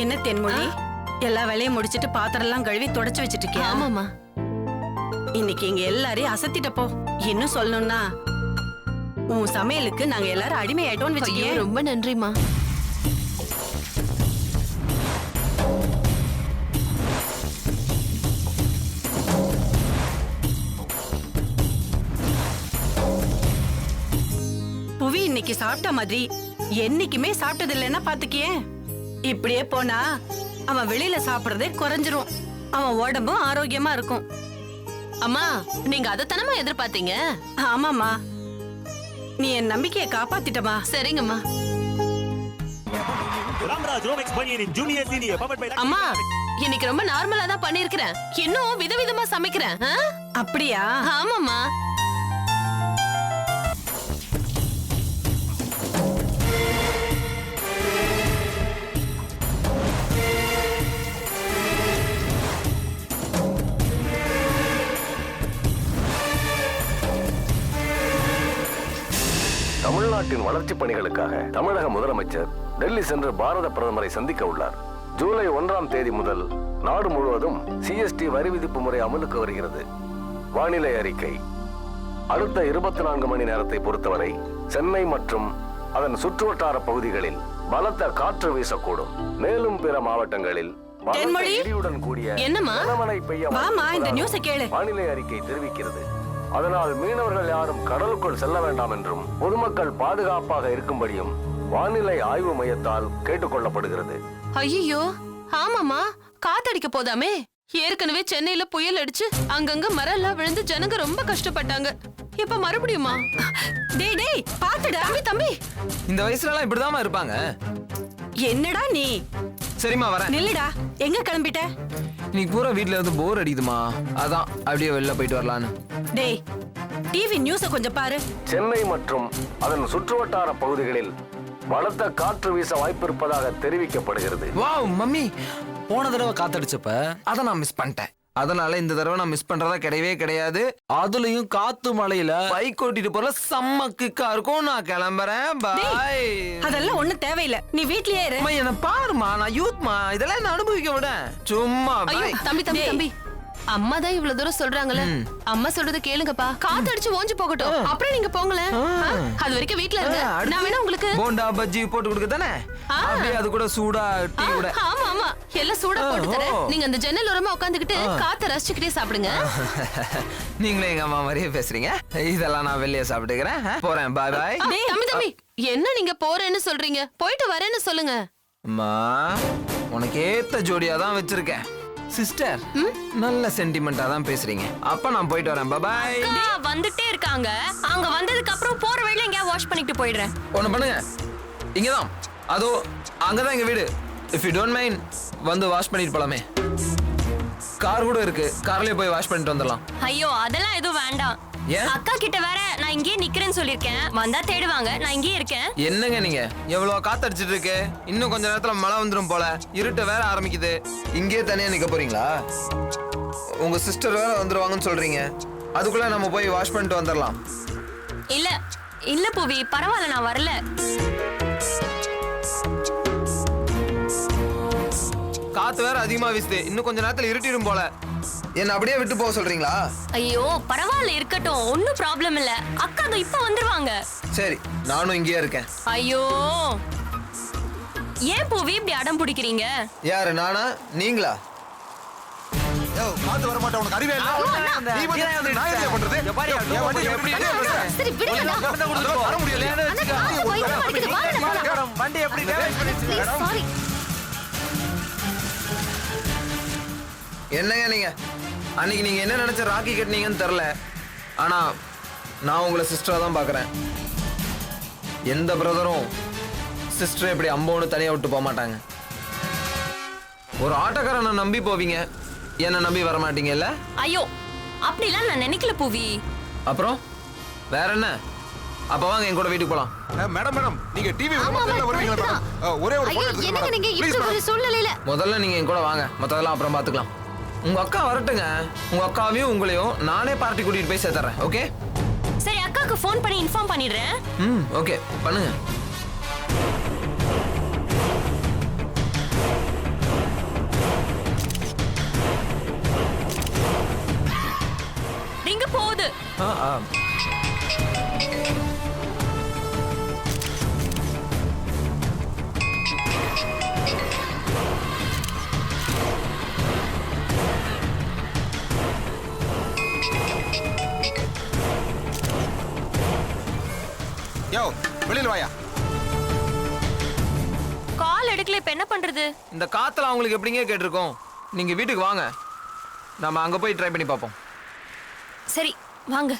என்ன தென்மொழி, எல்லா வேலையும் முடிச்சிட்டு பாத்திரம் எல்லாம் கழுவி தொடச்சு வச்சிட்டு இருக்கியா? ஆமாமா. இன்னைக்கு இங்க எல்லாரையும் அசத்திட்டப்போ. இன்னும் சொல்லணும்னா உன் சமையலுக்கு நாங்க எல்லாரும் அடிமை ஆயிட்டோம்னு வச்சுக்கே. ரொம்ப நன்றிமா. புவி இன்னைக்கு சாப்பிட்ட மாதிரி என்னைக்குமே சாப்பிட்டது இல்லைன்னா பாத்துக்கியே. இப்படியே போனா அவன் வெளியில சாப்பிடுறதே குறைஞ்சிரும். அவன் உடம்பும் ஆரோக்கியமா இருக்கும். அம்மா, நீங்க அதைத்தானமா எதிர்பார்த்தீங்க? ஆமாமா, நீ என் நம்பிக்கையை காப்பாத்திட்டமா. சரிங்கம்மா. அம்மா, இன்னைக்கு ரொம்ப நார்மலா தான் பண்ணிருக்கிறேன். இன்னும் விதவிதமா சமைக்கிறேன். அப்படியா? ஆமாம்மா. தமிழ்நாட்டின் வளர்ச்சி பணிகளுக்காக தமிழக முதலமைச்சர் டெல்லி சென்று பாரத பிரதமரை சந்திக்க உள்ளார். ஜூலை 1ஆம் தேதி முதல் நாடு முழுவதும் சிஎஸ்டி வரி விதிப்பு முறை அமலுக்கு வருகிறது. வானிலை அறிக்கை. அடுத்த 24 மணி நேரத்தை பொறுத்தவரை சென்னை மற்றும் அதன் சுற்றுவட்டார பகுதிகளில் பலத்த காற்று வீசக்கூடும். மேலும் பிற மாவட்டங்களில் இடியுடன் கூடிய கனமழை பெய்ய வானிலை அறிக்கை தெரிவிக்கிறது. அதனால் மீனவர்கள் யாரும் கடலுக்குள் செல்ல வேண்டாம் என்றும் பொதுமக்கள் பாதுகாப்பாக இருக்கும்படியும் வானிலை ஆய்வு மையத்தால் கேட்டுக்கொள்ளப்படுகிறது. ஐயோ, ஆமாமா, காத்தடிக்க போதாமே. ஏற்கனவே சென்னையில புயல் அடிச்சு அங்கங்க மரம் எல்லாம் விழுந்து ஜனங்க ரொம்ப கஷ்டப்பட்டாங்க. இப்ப மறுபடியுமா? டேய் டேய், பாத்துடா. தம்பி தம்பி, இந்த வயசுல எல்லாம் இப்படிதாமா இருப்பாங்க. என்னடா நீ? சரிம்மா, வரேன். நில்லுடா, எங்க கிளம்பிட்ட? இன்னைக்கு பூரா வீட்ல இருந்து போர் அடிக்குதுமா, அதான் அப்படியே வெளில போயிட்டு வரலான்னு. டேய், டிவி நியூஸ கொஞ்சம் பாரு. சென்னை மற்றும் அதன் சுற்றுவட்டார பகுதிகளில் பலத்த காற்று வீச வாய்ப்பிருப்பதாக தெரிவிக்கப்படுகிறது. வாவ் மம்மி, போன தடவை காத்தடிச்சப்ப அதை நான் மிஸ் பண்ணிட்டேன். அதனால இந்த தடவை நான் மிஸ் பண்றதா கிடையவே கிடையாது. அதுலயும் காத்து மழையில பைக் ஓட்டிட்டு போற செம்ம கிக்கா இருக்கும். நான் கிளம்புறேன், பாய். அதெல்லாம் ஒண்ணும் தேவையில்ல, நீ வீட்லயே இரு. என்ன பாருமா, நான் யூத்மா, இதெல்லாம் என்ன அனுபவிக்க விட. சும்மா பாய். தம்பி தம்பி தம்பி, அம்மா தான் இவ்வளவு தூரம் சொல்றாங்களே, அம்மா சொல்றத கேளுங்கப்பா. காத்தடிச்சு ஓஞ்சு போகட்டும், அப்புறம் நீங்க போங்களேன். அது வரைக்கும் வீட்ல இருங்க. நான் வேணா உங்களுக்கு போண்டா பஜ்ஜி போட்டு கொடுக்க தானே, அப்படியே அது கூட சூடா டீ கூட. ஆமா ஆமா, எல்லாம் சூடா போட்டு தரேன். நீங்க அந்த ஜன்னல் ஓரமா உட்கார்ந்துகிட்டு காத்த ரசிச்சுக்கிட்டே சாப்பிடுங்க. நீங்களே எங்க அம்மா மாதிரியே பேசுறீங்க. இதெல்லாம் நான் வெளியே சாப்பிட்டுக்கிறேன், போறேன், பாய் பாய். தம்பி தம்பி, என்ன நீங்க போறேன்னு சொல்றீங்க? போயிட்டு வரேன்னு சொல்லுங்க. அம்மா, உனக்கு ஏத்த ஜோடியா தான் வச்சிருக்கேன். சிஸ்டர், நல்ல சென்டிமெண்டா தான் பேசுறீங்க. அப்ப நான் போயிட்டு வரேன், பாய். வந்துட்டே இருக்காங்க. அங்க வந்ததுக்கு அப்புறம் போற வழியில எங்க வாஷ் பண்ணிட்டு போயிடுறேன். ஒண்ணு பண்ணுங்க, இங்கதான், அதோ அங்கதான் எங்க வீடு. இஃப் யூ டோன்ட் மைண்ட் வந்து வாஷ் பண்ணிட்டு போலாமே. கார் கூட இருக்கு, கார்லயே போய் வாஷ் பண்ணிட்டு வந்துடலாம். ஐயோ, அதெல்லாம் எதுவும் வேண்டாம். அக்கா கிட்ட வேற நான் இங்கேயே நிக்கிறேன்னு சொல்லிருக்கேன். வந்தா தேடுவாங்க, நான் இங்கேயே இருக்கேன். என்னங்க நீங்க, எவ்வளவு காத்தடிச்சிட்டு இருக்கு. இன்னும் கொஞ்ச நேரத்துல மழை வந்துடும் போல. இருட்டு வேற ஆரம்பிக்குது. இங்கேயே தனியா நிக்க போறீங்களா? உங்க சிஸ்டர் வேற வந்துருவாங்கன்னு சொல்றீங்க. அதுக்குள்ள நம்ம போய் வாஷ் பண்ணிட்டு வந்துடலாம். இல்ல இல்ல பூவி, பரவாயில்ல, நான் வரல. காத்து வேற அதிகமா வீசுது. இன்னும் கொஞ்ச நேரத்துல இருட்டிடும் போல. என்ன அப்படியே விட்டு போக சொல்றீங்களா? ஐயோ, பரவாயில்ல, இருக்கட்டும், ஒன்னும் ப்ராப்ளம் இல்ல. அக்கா இப்ப வந்துருவாங்க. சரி, நானும் இங்கேயே இருக்கேன். ஐயோ, ஏன் பூவி இப்படி அடம் பிடிக்கிறீங்க? யாரு, நானா நீங்களா? காத்து வர மாட்டேன், உனக்கு அறிவே இல்ல. நீ வந்து நான் என்ன பண்றது? சரி விடுங்க. வர முடியல. வண்டி எப்படி டேமேஜ் பண்ணிருக்கீங்க? சாரி. என்னங்க நீங்க, அன்னைக்கு நீங்க என்ன நினைச்ச ராக்கி கட்டினீங்கன்னு தெரியல. ஆனா நான் உங்களை சிஸ்டரா தான் பாக்குறேன். எந்த பிரதரும் சிஸ்டரை இப்படி அம்போன்னு தனியா விட்டு போக மாட்டாங்க. ஒரு ஆட்டோக்காரனை நம்பி போவீங்க, என்ன நம்பி வர மாட்டீங்கல்ல? ஐயோ, அப்படிலாம் நான் நினைக்கல பூவி. அப்புறம் வேற என்ன? அப்ப வாங்க என் கூட வீட்டுக்கு போலாம். மேடம் மேடம், நீங்க டிவி வருவீங்களா மேடம்? ஒரே ஒரு போன் எடுத்துங்க மேடம். நீங்க இப்படி ஒரு சூழ்நிலையில முதல்ல நீங்க என் கூட வாங்க, மத்ததெல்லாம் அப்புறம் பாத்துக்கலாம். உங்க அக்கா வரட்டுங்க. உங்க அக்காவையும் உங்களையும் நானே பார்ட்டி கூட்டிட்டு போய் சேர்த்துறேன். ஓகே? சரி, அக்காக்கு ஃபோன் பண்ணி இன்ஃபார்ம் பண்ணிடுறேன். ஓகே, பண்ணுங்க. எங்க போகுது? யோ வெளியில வாயா. கால் எடுக்கல, இப்ப என்ன பண்றது? இந்த காத்துல அவங்களுக்கு எப்படிங்க கேட்டிருக்கோம்? நீங்க வீட்டுக்கு வாங்க, நம்ம அங்க போய் ட்ரை பண்ணி பார்ப்போம். சரி வாங்க.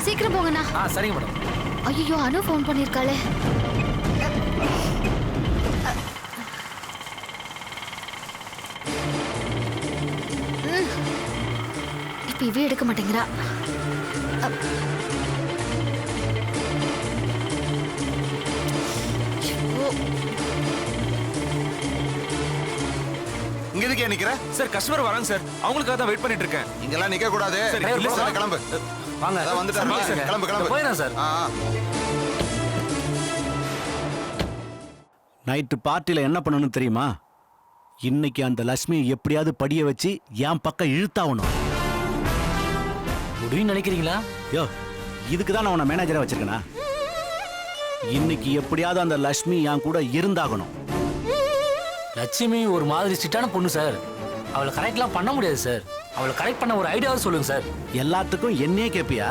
சீக்கிரம் போங்கண்ணா. சரிங்க மேடம். ஐயோ, அனு ஃபோன் பண்ணிருக்காளே. இப்ப இவே எடுக்க மாட்டேங்கிறா. இங்க எதுக்கே நிக்கிற? சார் கஸ்டமர் வராங்க சார், அவங்களுக்காக தான் வெயிட் பண்ணிட்டு இருக்கேன். இங்கெல்லாம் நிக்க கூடாது. சரி, இல்ல சார். கிளம்பு. வாங்க. அதான் வந்துட்டாரு. கிளம்பு கிளம்பு. போயிடுறேன் சார். நைட்டு பார்ட்டியில் என்ன பண்ணணும் தெரியுமா? இன்னைக்கு அந்த லட்சுமியை எப்படியாவது படிய வச்சு என் பக்கம் இழுத்தாகணும். முடியும் நினைக்கிறீங்களா? யோ, இதுக்கு தான் நான் உன்னை மேனேஜரா வச்சிருக்கேனா? இன்னைக்கு எப்படியாவது அந்த லட்சுமி என் கூட இருந்தாகணும். லட்சுமி ஒரு மாதிரி ஸ்ட்ரிக்டான பொண்ணு சார், அவளை கரெக்ட்லாம் பண்ண முடியாது சார். அவளை கரெக்ட் பண்ண ஒரு ஐடியாவும் சொல்லுங்க சார். எல்லாத்துக்கும் என்னையே கேட்பியா?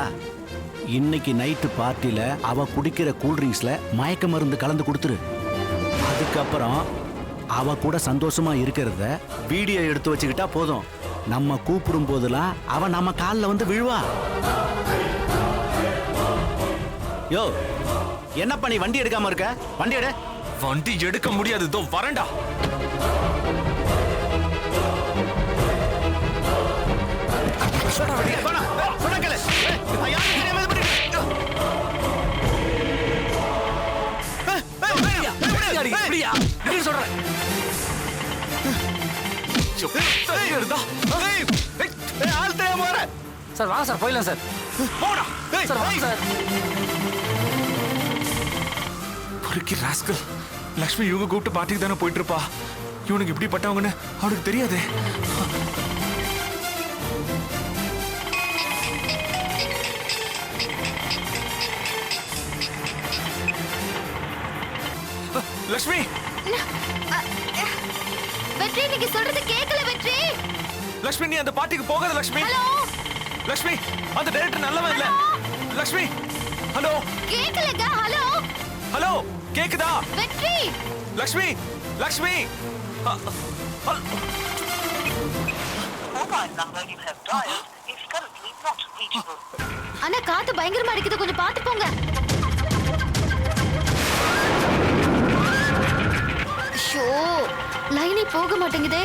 இன்னைக்கு நைட்டு பார்ட்டியில அவ குடிக்கிற கூல்ட்ரிங்க்ஸ்ல மயக்க மருந்து கலந்து கொடுத்துரு. அதுக்கப்புறம் அவ கூட சந்தோஷமா இருக்கிறத வீடியோ எடுத்து வச்சுக்கிட்டா போதும். நம்ம கூப்பிடும் போதெல்லாம் அவ நம்ம காலில் வந்து விழுவா. யோ, என்னப்பா நீ வண்டி எடுக்காம இருக்க? வண்டி எடு. வண்டி எடுக்க முடியாது, இதோ வரேன்டா. சார் வாங்க சார், போயிடலாம் சார். போடா சார், வாங்க சார். பொறுக்கி ராஸ்கல், லக்ஷ்மி இவங்க கூப்பிட்டு பாட்டிக்கு தானே போயிட்டு இருப்பா. இவனுக்கு இப்படி பட்டவங்கன்னு அவனுக்கு தெரியாதே. லக்ஷ்மி, வெற்றி, நீங்க சொல்றது கேட்கல வெற்றி. லக்ஷ்மி நீ அந்த பாட்டிக்கு போகாத லக்ஷ்மி. ஹலோ லக்ஷ்மி, அந்த டைரக்டர் நல்லவன் இல்ல. லக்ஷ்மி, ஹலோ. கேட்கலங்க. ஹலோ ஹலோ, கேக்குதா? வெற்றி. லக்ஷ்மி, லக்ஷ்மி. அண்ணா, காத்து பயங்கரமா அடிக்குது, கொஞ்சம் பார்த்து போங்க. ஷோ, லைனே போக மாட்டேங்குதே.